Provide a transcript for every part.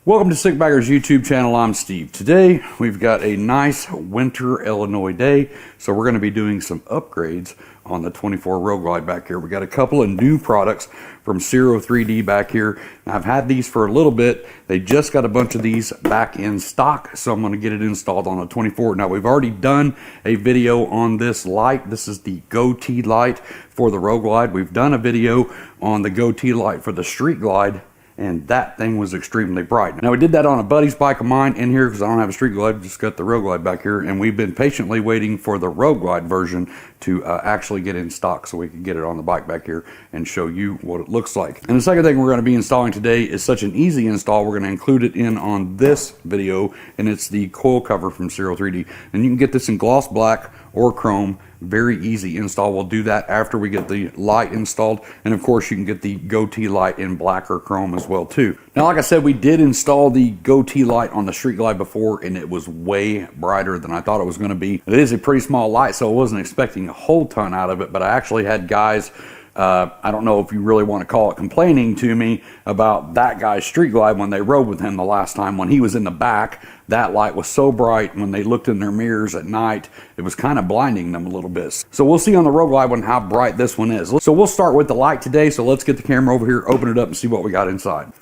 Welcome to Sikbaggers YouTube channel. I'm Steve. Today we've got a nice winter Illinois day, so we're going to be doing some upgrades on the 24 Road Glide back here. We got a couple of new products from Ciro 3D back here. Now, I've had these for a little bit. They just got a bunch of these back in stock, so I'm going to get it installed on the 24. Now, we've already done a video on this light. This is the goatee light for the Road Glide. We've done a video on the goatee light for the Street Glide, and that thing was extremely bright. Now, we did that on a buddy's bike of mine in here because I don't have a Street Glide, just got the Road Glide back here, and we've been patiently waiting for the Road Glide version to actually get in stock so we can get it on the bike back here and show you what it looks like. And the second thing we're going to be installing today is such an easy install, we're going to include it in on this video, and it's the coil cover from Ciro 3D. And you can get this in gloss black or chrome. Very easy install. We'll do that after we get the light installed, and of course you can get the goatee light in black or chrome as well too. Now, like I said, we did install the goatee light on the Street Glide before, and it was way brighter than I thought it was going to be. It is a pretty small light, so I wasn't expecting a whole ton out of it, but I actually had guys, I don't know if you really want to call it, complaining to me about that guy's Street Glide when they rode with him the last time when he was in the back. That light was so bright when they looked in their mirrors at night, it was kind of blinding them a little bit. So we'll see on the Road Glide one how bright this one is. So we'll start with the light today. So let's get the camera over here, open it up, and see what we got inside.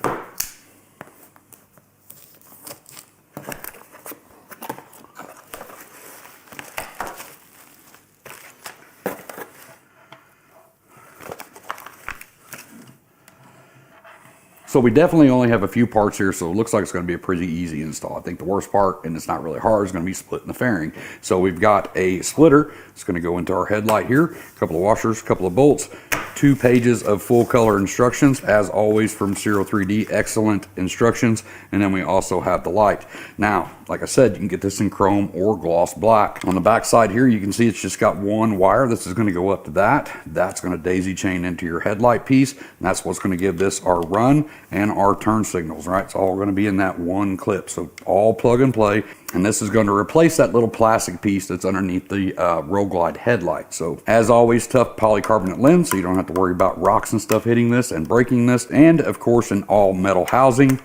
So we definitely only have a few parts here, so it looks like it's going to be a pretty easy install. I think the worst part, and it's not really hard, is going to be splitting the fairing. So we've got a splitter. It's going to go into our headlight here. A couple of washers, a couple of bolts, 2 pages of full color instructions, as always from Ciro 3D. Excellent instructions. And then we also have the light. Now, like I said, you can get this in chrome or gloss black. On the back side here, you can see it's just got one wire. This is going to go up to that. That's going to daisy chain into your headlight piece. And that's what's going to give this our run and our turn signals, right? It's all going to be in that one clip. So all plug and play. And this is going to replace that little plastic piece that's underneath the Road Glide headlight. So as always, tough polycarbonate lens, so you don't have to worry about rocks and stuff hitting this and breaking this. And of course, an all metal housing.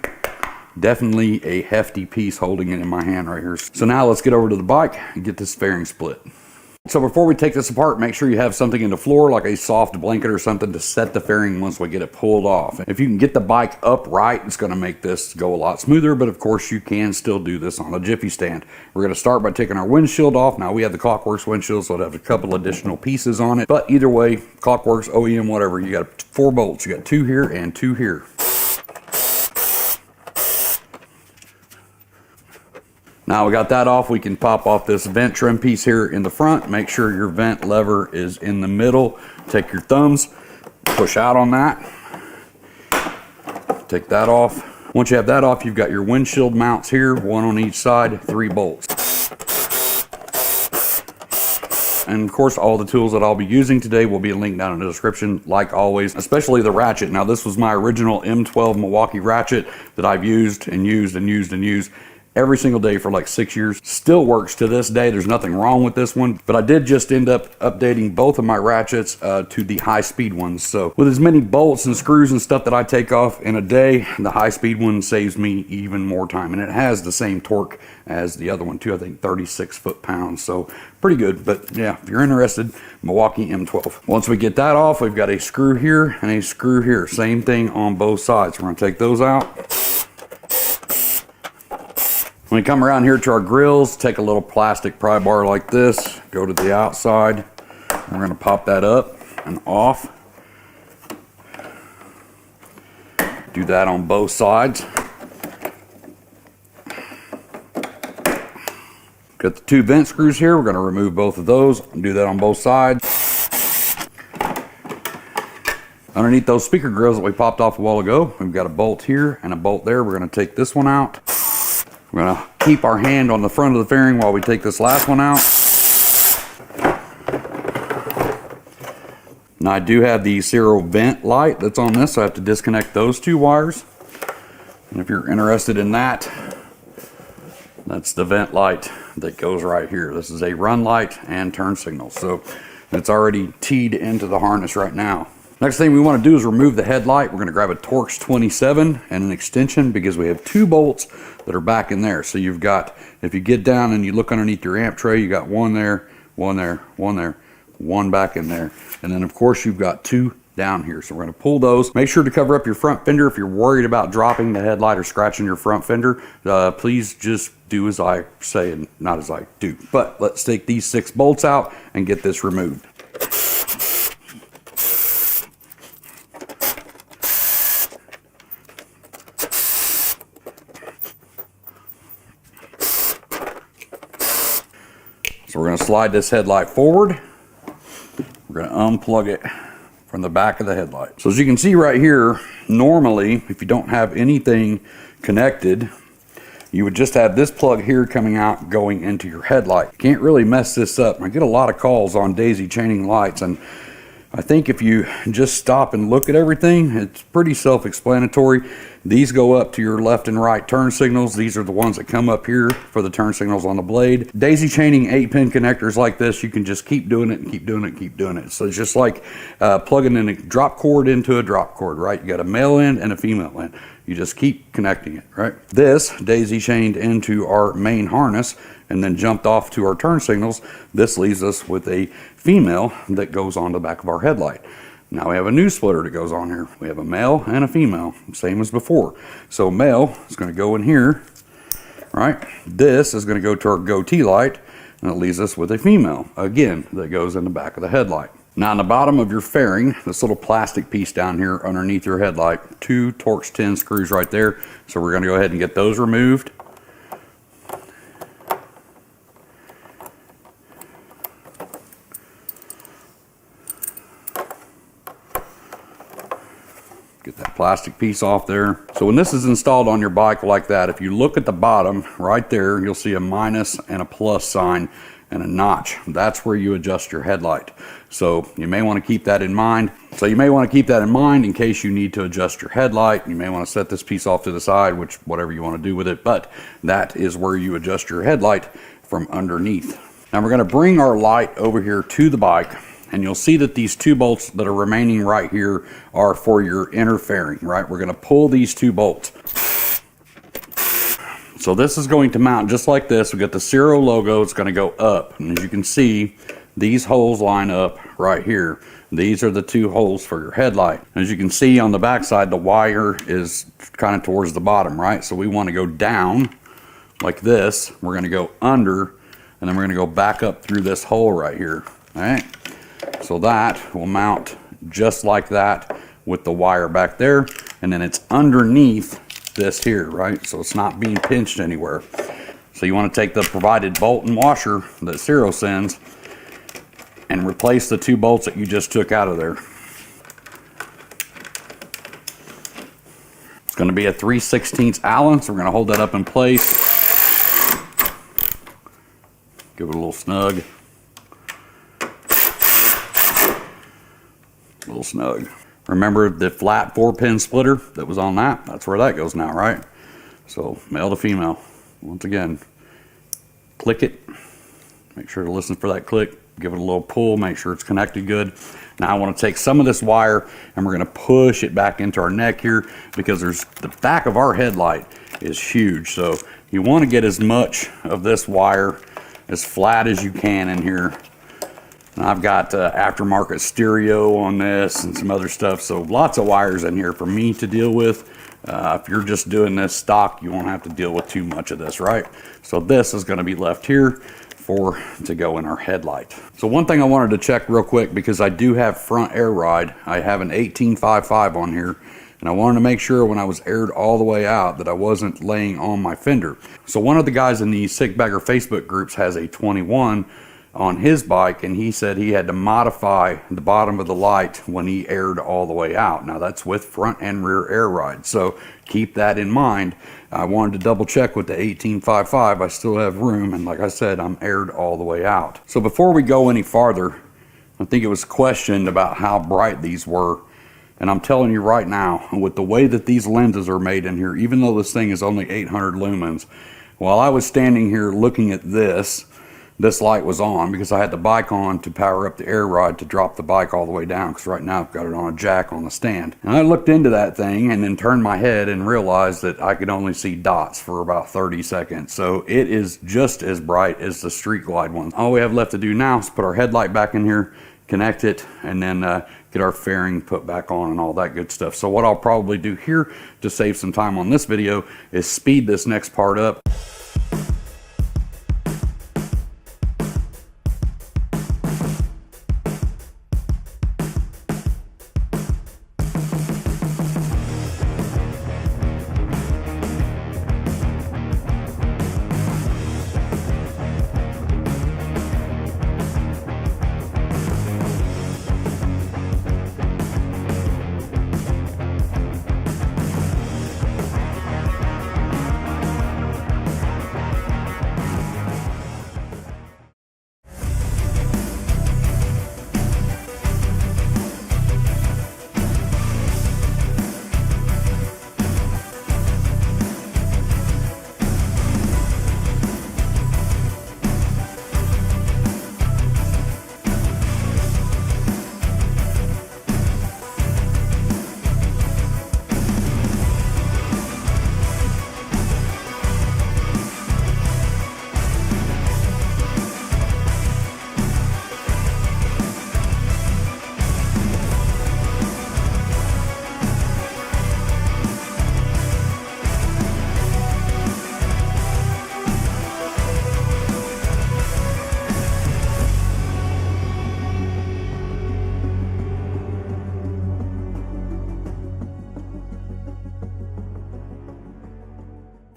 Definitely a hefty piece holding it in my hand right here. So now let's get over to the bike and get this fairing split. So before we take this apart, make sure you have something in the floor, like a soft blanket or something, to set the fairing once we get it pulled off. If you can get the bike upright, it's going to make this go a lot smoother, but of course you can still do this on a jiffy stand. We're going to start by taking our windshield off. Now, we have the Clockworks windshield, so it has a couple additional pieces on it, but either way, Clockworks, OEM, whatever, you got 4 bolts. You got 2 here and 2 here. Now we got that off, we can pop off this vent trim piece here in the front. Make sure your vent lever is in the middle. Take your thumbs, push out on that. Take that off. Once you have that off, you've got your windshield mounts here, 1 on each side, 3 bolts. And of course, all the tools that I'll be using today will be linked down in the description, like always, especially the ratchet. Now, this was my original M12 Milwaukee ratchet that I've used and used and used and used every single day for like 6 years. Still works to this day. There's nothing wrong with this one, but I did just end up updating both of my ratchets to the high-speed ones. So with as many bolts and screws and stuff that I take off in a day, the high-speed one saves me even more time, and it has the same torque as the other one too. I think 36 foot-pounds, so pretty good. But yeah, if you're interested, Milwaukee M12. Once we get that off, we've got a screw here and a screw here. Same thing on both sides. We're going to take those out. When we come around here to our grills, take a little plastic pry bar like this, go to the outside. We're going to pop that up and off. Do that on both sides. Got the 2 vent screws here. We're going to remove both of those and do that on both sides. Underneath those speaker grills that we popped off a while ago, we've got a bolt here and a bolt there. We're going to take this one out. We're going to keep our hand on the front of the fairing while we take this last one out. Now, I do have the Ciro vent light that's on this, so I have to disconnect those 2 wires. And if you're interested in that, that's the vent light that goes right here. This is a run light and turn signal. So it's already teed into the harness right now. Next thing we want to do is remove the headlight. We're going to grab a Torx 27 and an extension because we have 2 bolts that are back in there. So you've got, if you get down and you look underneath your amp tray, you got one there, one there, one there, one back in there. And then of course you've got 2 down here. So we're going to pull those. Make sure to cover up your front fender. If you're worried about dropping the headlight or scratching your front fender, please just do as I say and not as I do. But let's take these 6 bolts out and get this removed. So we're going to slide this headlight forward. We're going to unplug it from the back of the headlight. So as you can see right here, normally if you don't have anything connected, you would just have this plug here coming out going into your headlight. You can't really mess this up. I get a lot of calls on daisy chaining lights, and I think if you just stop and look at everything, it's pretty self-explanatory. These go up to your left and right turn signals. These are the ones that come up here for the turn signals on the blade. Daisy chaining 8-pin connectors like this, you can just keep doing it and keep doing it and keep doing it. So it's just like plugging in a drop cord into a drop cord, right? You got a male end and a female end. You just keep connecting it, right? This daisy chained into our main harness and then jumped off to our turn signals. This leaves us with a female that goes on the back of our headlight. Now we have a new splitter that goes on here. We have a male and a female, same as before. So male is going to go in here, right? This is going to go to our goatee light, and it leaves us with a female, again, that goes in the back of the headlight. Now on the bottom of your fairing, this little plastic piece down here underneath your headlight, 2 Torx 10 screws right there. So we're going to go ahead and get those removed. Get that plastic piece off there. So when this is installed on your bike like that, if you look at the bottom right there, you'll see a minus and a plus sign and a notch. That's where you adjust your headlight. So you may want to keep that in mind. In case you need to adjust your headlight. You may want to set this piece off to the side, which whatever you want to do with it, but that is where you adjust your headlight from underneath. Now we're going to bring our light over here to the bike, and you'll see that these 2 bolts that are remaining right here are for your inner fairing, right? We're going to pull these 2 bolts. So this is going to mount just like this. We got the Ciro logo, it's going to go up. And as you can see, these holes line up right here. These are the 2 holes for your headlight. As you can see on the back side, the wire is kind of towards the bottom, right? So we want to go down like this. We're going to go under, and then we're going to go back up through this hole right here, all right? So that will mount just like that with the wire back there, and then it's underneath this here, right? So it's not being pinched anywhere. So you want to take the provided bolt and washer that Ciro sends and replace the 2 bolts that you just took out of there. It's going to be a 3/16 Allen, so we're going to hold that up in place. Give it a little snug. A little snug. Remember the flat 4-pin splitter that was on that? That's where that goes now, right? So male to female. Once again, click it. Make sure to listen for that click. Give it a little pull. Make sure it's connected good. Now I want to take some of this wire and we're going to push it back into our neck here, because the back of our headlight is huge. So you want to get as much of this wire as flat as you can in here. And I've got aftermarket stereo on this and some other stuff, so lots of wires in here for me to deal with. If you're just doing this stock, you won't have to deal with too much of this, right? So this is going to be left here to go in our headlight. So one thing I wanted to check real quick, because I do have front air ride. I have an 1855 on here, and I wanted to make sure when I was aired all the way out that I wasn't laying on my fender. So one of the guys in the Sick Bagger Facebook groups has a 21 on his bike, and he said he had to modify the bottom of the light when he aired all the way out. Now that's with front and rear air ride, so keep that in mind. I wanted to double check with the 1855. I still have room, and like I said, I'm aired all the way out. So before we go any farther, I think it was questioned about how bright these were, and I'm telling you right now, with the way that these lenses are made in here, even though this thing is only 800 lumens, while I was standing here looking at this, this light was on, because I had the bike on to power up the air rod to drop the bike all the way down, because right now I've got it on a jack on the stand. And I looked into that thing and then turned my head and realized that I could only see dots for about 30 seconds. So it is just as bright as the Street Glide one. All we have left to do now is put our headlight back in here, connect it, and then get our fairing put back on and all that good stuff. So what I'll probably do here to save some time on this video is speed this next part up.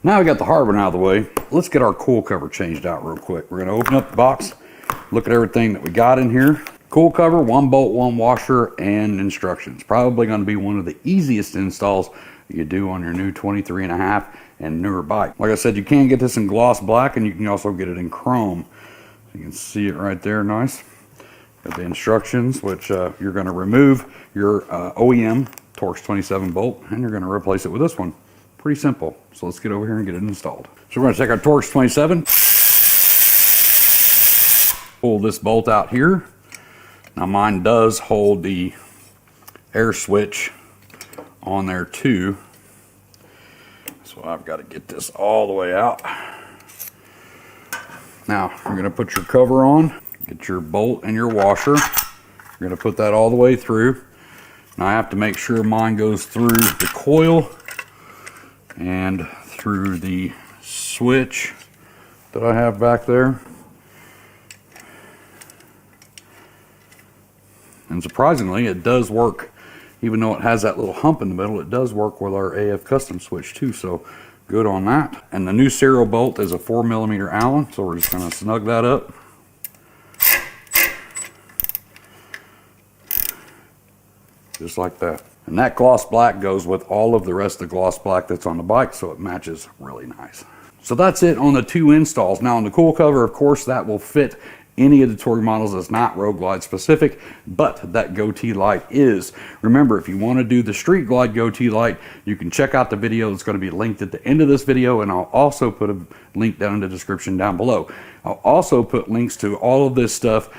Now we got the hard one out of the way, let's get our coil cover changed out real quick. We're going to open up the box, look at everything that we got in here. Coil cover, 1 bolt, 1 washer, and instructions. Probably going to be one of the easiest installs you do on your new 23.5 and newer bike. Like I said, you can get this in gloss black, and you can also get it in chrome. You can see it right there, nice. Got the instructions, which you're going to remove your OEM Torx 27 bolt, and you're going to replace it with this one. Pretty simple. So let's get over here and get it installed. So we're going to take our Torx 27, pull this bolt out here. Now mine does hold the air switch on there too, so I've got to get this all the way out. Now you're going to put your cover on, get your bolt and your washer. You're going to put that all the way through. Now I have to make sure mine goes through the coil and through the switch that I have back there. And surprisingly, it does work. Even though it has that little hump in the middle, it does work with our AF custom switch too, so good on that. And the new Ciro bolt is a 4mm Allen, so we're just going to snug that up. Just like that. And that gloss black goes with all of the rest of the gloss black that's on the bike, so it matches really nice. So that's it on the 2 installs. Now on the coil cover, of course, that will fit any of the Tory models that's not Road Glide specific, but that goatee light is. Remember, if you want to do the Street Glide goatee light, you can check out the video that's going to be linked at the end of this video, and I'll also put a link down in the description down below. I'll also put links to all of this stuff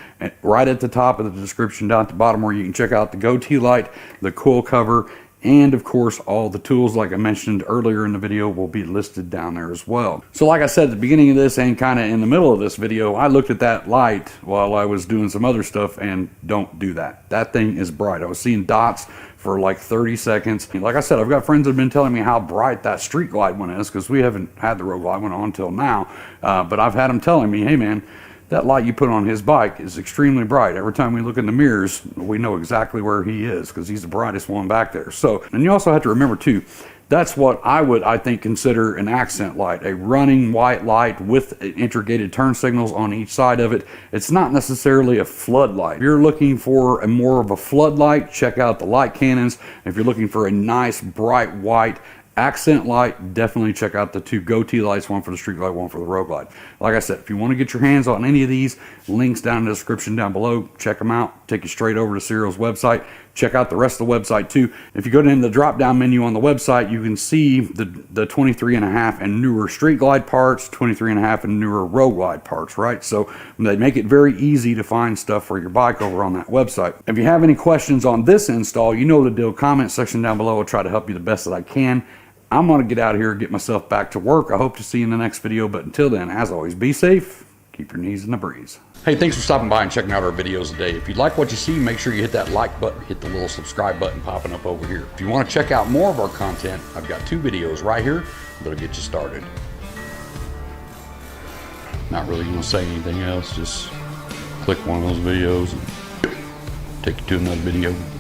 right at the top of the description down at the bottom, where you can check out the goatee light, the coil cover, and of course all the tools like I mentioned earlier in the video will be listed down there as well. So like I said at the beginning of this and kind of in the middle of this video, I looked at that light while I was doing some other stuff, and don't do that. That thing is bright. I was seeing dots for like 30 seconds. Like I said, I've got friends that have been telling me how bright that Street Glide one is, because we haven't had the Road Glide one on until now, but I've had them telling me, hey man, that light you put on his bike is extremely bright. Every time we look in the mirrors, we know exactly where he is, because he's the brightest one back there. So, and you also have to remember too, that's what I think consider an accent light, a running white light with integrated turn signals on each side of it. It's not necessarily a floodlight. If you're looking for a more of a floodlight, check out the light cannons. If you're looking for a nice bright white accent light, definitely check out the 2 goatee lights, one for the Street Glide, one for the Road Glide. Like I said, if you want to get your hands on any of these, links down in the description down below, check them out. take you straight over to Ciro's website. Check out the rest of the website too. If you go down the drop down menu on the website, you can see the 23.5 and newer street glide parts, 23.5 and newer road glide parts, right? So they make it very easy to find stuff for your bike over on that website. If you have any questions on this install, you know the deal. Comment section down below. I'll try to help you the best that I can. I'm going to get out of here and get myself back to work. I hope to see you in the next video, but until then, as always, be safe, keep your knees in the breeze. Hey, thanks for stopping by and checking out our videos today. If you like what you see, make sure you hit that like button, hit the little subscribe button popping up over here. If you want to check out more of our content, I've got 2 videos right here that'll get you started. Not really going to say anything else, just click one of those videos and take you to another video.